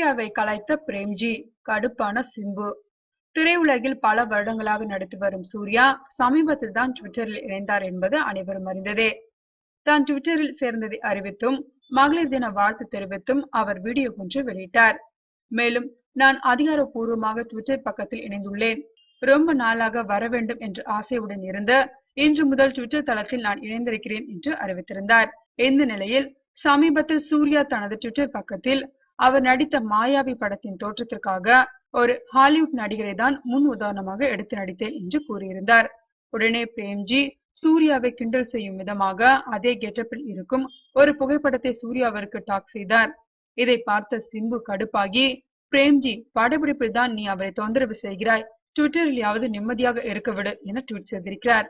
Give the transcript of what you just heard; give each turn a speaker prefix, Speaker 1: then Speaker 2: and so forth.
Speaker 1: சூர்யாவை கலாய்த்த பிரேம்ஜி, கடுப்பான சிம்பு. திரையுலகில் பல வருடங்களாக நடித்து வரும் சூர்யா சமீபத்தில் தான் ட்விட்டரில் இணைந்தார் என்பது அனைவரும் அறிந்ததே. தான் ட்விட்டரில் சேர்ந்ததை அறிவித்தும் மகளிர் தின வாழ்த்து தெரிவித்தும் அவர் வீடியோ ஒன்று வெளியிட்டார். மேலும், நான் அதிகாரப்பூர்வமாக ட்விட்டர் பக்கத்தில் இணைந்துள்ளேன். ரொம்ப நாளாக வர வேண்டும் என்ற ஆசையுடன் இருந்த இன்று முதல் ட்விட்டர் தளத்தில் நான் இணைந்திருக்கிறேன் என்று அறிவித்திருந்தார். இந்த நிலையில் சமீபத்தில் சூர்யா தனது ட்விட்டர் பக்கத்தில் அவர் நடித்த மாயாவி படத்தின் தோற்றத்திற்காக ஒரு ஹாலிவுட் நடிகரை தான் முன் உதாரணமாக எடுத்து நடித்தேன் என்று கூறியிருந்தார். உடனே பிரேம்ஜி சூர்யாவை கிண்டல் செய்யும் விதமாக அதே கெட்டப்பில் இருக்கும் ஒரு புகைப்படத்தை சூர்யாவிற்கு டாக் செய்தார். இதை பார்த்த சிம்பு கடுப்பாகி, பிரேம்ஜி, படப்பிடிப்பில் தான் நீ அவரை தொந்தரவு செய்கிறாய், ட்விட்டரிலாவது நிம்மதியாக இருக்க விடு என ட்வீட் செய்திருக்கிறார்.